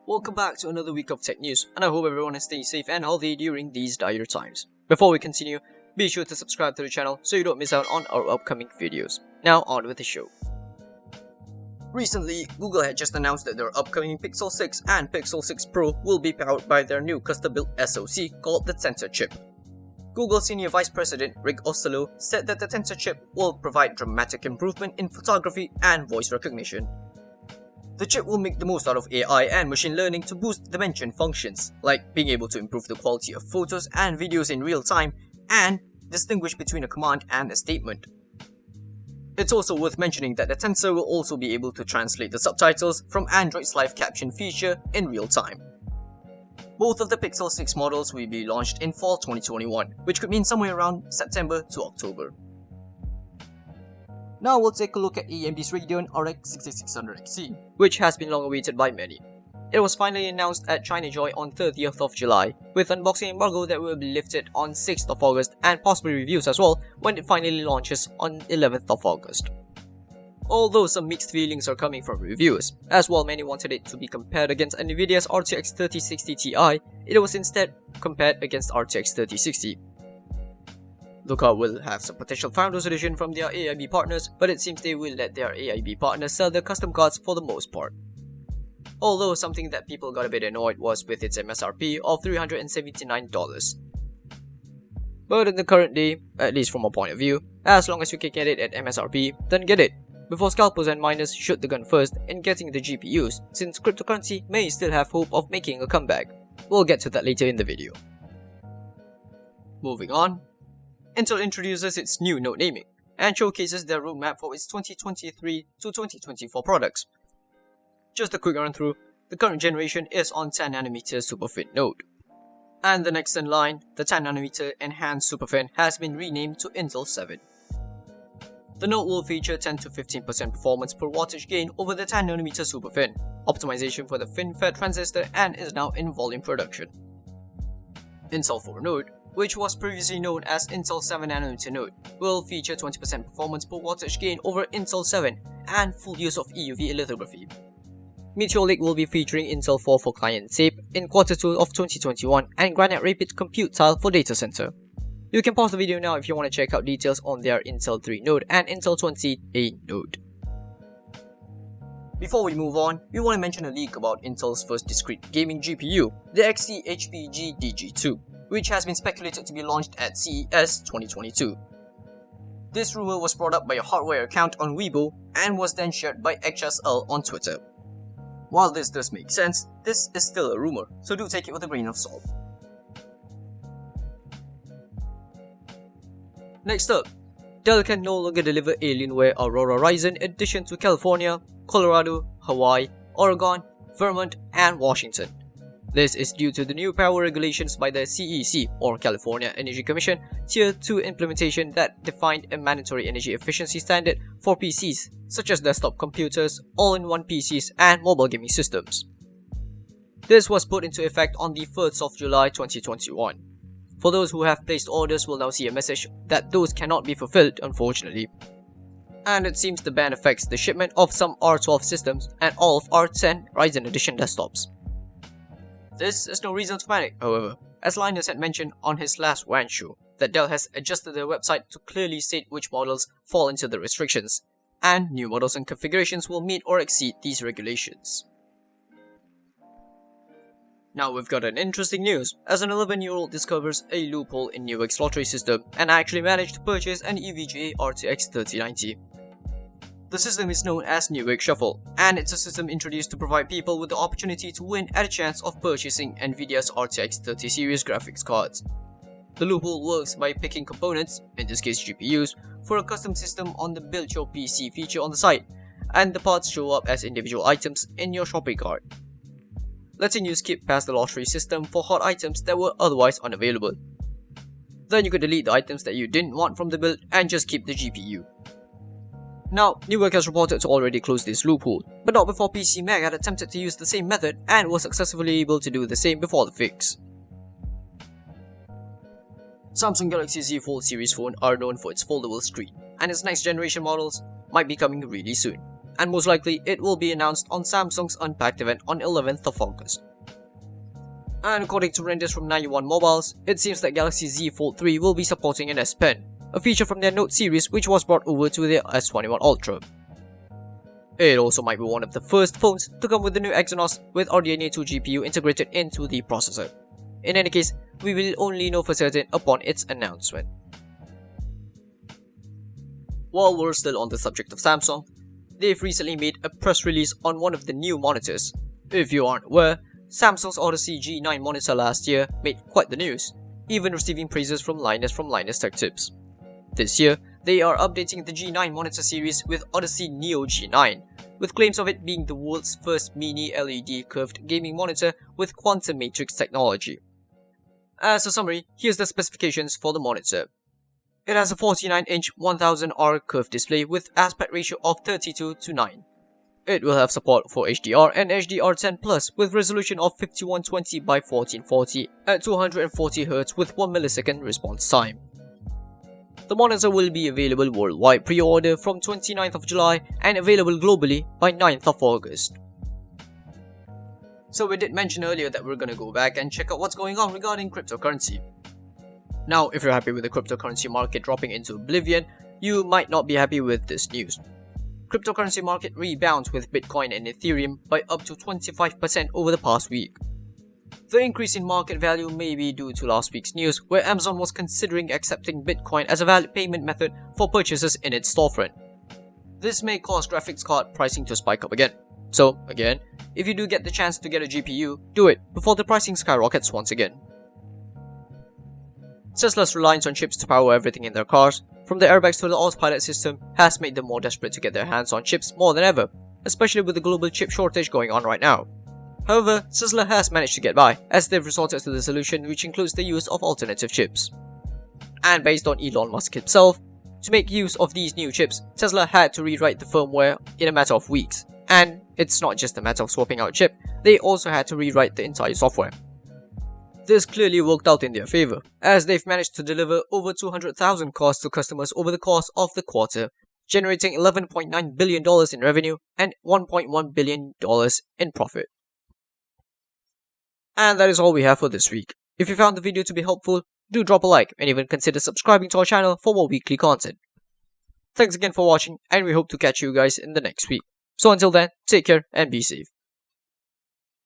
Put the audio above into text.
Welcome back to another week of tech news, and I hope everyone is staying safe and healthy during these dire times. Before we continue, be sure to subscribe to the channel so you don't miss out on our upcoming videos. Now on with the show. Recently, Google had just announced that their upcoming Pixel 6 and Pixel 6 Pro will be powered by their new custom-built SoC called the Tensor Chip. Google Senior Vice President Rick Osterloh said that the Tensor Chip will provide dramatic improvement in photography and voice recognition. The chip will make the most out of AI and machine learning to boost dimension functions, like being able to improve the quality of photos and videos in real time and distinguish between a command and a statement. It's also worth mentioning that the Tensor will also be able to translate the subtitles from Android's live caption feature in real time. Both of the Pixel 6 models will be launched in fall 2021, which could mean somewhere around September to October. Now we'll take a look at AMD's Radeon RX6600 XT, which has been long awaited by many. It was finally announced at China Joy on 30th of July, with unboxing embargo that will be lifted on 6th of August and possibly reviews as well when it finally launches on 11th of August. Although some mixed feelings are coming from reviewers, as while many wanted it to be compared against Nvidia's RTX 3060 Ti, it was instead compared against RTX 3060. The card will have some potential Founders Edition from their AIB partners, but it seems they will let their AIB partners sell their custom cards for the most part. Although something that people got a bit annoyed was with its MSRP of $379. But in the current day, at least from a point of view, as long as you can get it at MSRP, then get it, before scalpers and miners shoot the gun first in getting the GPUs, since cryptocurrency may still have hope of making a comeback. We'll get to that later in the video. Moving on. Intel introduces its new node naming and showcases their roadmap for its 2023 to 2024 products. Just a quick run through, the current generation is on 10nm SuperFin node. And the next in line, the 10nm enhanced SuperFin has been renamed to Intel 7. The node will feature 10 to 15% performance per wattage gain over the 10nm SuperFin, optimization for the FinFET transistor, and is now in volume production. Intel 4 node, which was previously known as Intel 7nm node, will feature 20% performance per wattage gain over Intel 7 and full use of EUV lithography. Meteor Lake will be featuring Intel 4 for client tape in Q2 of 2021 and Granite Rapid Compute Tile for data center. You can pause the video now if you want to check out details on their Intel 3 node and Intel 20A node. Before we move on, we want to mention a leak about Intel's first discrete gaming GPU, the XT HPG DG2, which has been speculated to be launched at CES 2022. This rumor was brought up by a hardware account on Weibo and was then shared by XSL on Twitter. While this does make sense, this is still a rumor, so do take it with a grain of salt. Next up, Dell can no longer deliver Alienware Aurora Ryzen Edition to California, Colorado, Hawaii, Oregon, Vermont, and Washington. This is due to the new power regulations by the CEC, or California Energy Commission, Tier 2 implementation that defined a mandatory energy efficiency standard for PCs, such as desktop computers, all-in-one PCs, and mobile gaming systems. This was put into effect on the 1st of July 2021. For those who have placed orders will now see a message that those cannot be fulfilled, unfortunately. And it seems the ban affects the shipment of some R12 systems and all of R10 Ryzen Edition desktops. This is no reason to panic, however, as Linus had mentioned on his last WAN show that Dell has adjusted their website to clearly state which models fall into the restrictions, and new models and configurations will meet or exceed these regulations. Now we've got an interesting news, as an 11-year-old discovers a loophole in Newegg's lottery system and actually managed to purchase an EVGA RTX 3090. The system is known as Newegg Shuffle, and it's a system introduced to provide people with the opportunity to win at a chance of purchasing Nvidia's RTX 30 series graphics cards. The loophole works by picking components, in this case GPUs, for a custom system on the Build Your PC feature on the site, and the parts show up as individual items in your shopping cart, letting you skip past the lottery system for hot items that were otherwise unavailable. Then you could delete the items that you didn't want from the build and just keep the GPU. Now, Newegg has reported to already close this loophole, but not before PC Mag had attempted to use the same method and was successfully able to do the same before the fix. Samsung Galaxy Z Fold series phone are known for its foldable screen, and its next generation models might be coming really soon. and most likely it will be announced on Samsung's Unpacked event on 11th of August. And according to renders from 91 Mobiles, it seems that Galaxy Z Fold 3 will be supporting an S Pen, a feature from their Note series which was brought over to their S21 Ultra. It also might be one of the first phones to come with the new Exynos with RDNA 2 GPU integrated into the processor. In any case, we will only know for certain upon its announcement. While we're still on the subject of Samsung, they've recently made a press release on one of the new monitors. If you aren't aware, Samsung's Odyssey G9 monitor last year made quite the news, even receiving praises from Linus Tech Tips. This year, they are updating the G9 monitor series with Odyssey Neo G9, with claims of it being the world's first mini LED curved gaming monitor with quantum matrix technology. As a summary, here's the specifications for the monitor. It has a 49-inch 1000R curved display with aspect ratio of 32:9. It will have support for HDR and HDR10+ with resolution of 5120 by 1440 at 240Hz with 1 millisecond response time. The monitor will be available worldwide pre-order from 29th of July and available globally by 9th of August. So we did mention earlier that we're gonna go back and check out what's going on regarding cryptocurrency. Now, if you're happy with the cryptocurrency market dropping into oblivion, you might not be happy with this news. Cryptocurrency market rebounds with Bitcoin and Ethereum by up to 25% over the past week. The increase in market value may be due to last week's news where Amazon was considering accepting Bitcoin as a valid payment method for purchases in its storefront. This may cause graphics card pricing to spike up again. So, again, if you do get the chance to get a GPU, do it before the pricing skyrockets once again. Tesla's reliance on chips to power everything in their cars, from the airbags to the autopilot system, has made them more desperate to get their hands on chips more than ever, especially with the global chip shortage going on right now. However, Tesla has managed to get by, as they've resorted to the solution which includes the use of alternative chips. And based on Elon Musk himself, to make use of these new chips, Tesla had to rewrite the firmware in a matter of weeks. And it's not just a matter of swapping out chip, they also had to rewrite the entire software. This clearly worked out in their favor, as they've managed to deliver over 200,000 cars to customers over the course of the quarter, generating $11.9 billion in revenue and $1.1 billion in profit. And that is all we have for this week. If you found the video to be helpful, do drop a like and even consider subscribing to our channel for more weekly content. Thanks again for watching, and we hope to catch you guys in the next week. So until then, take care and be safe.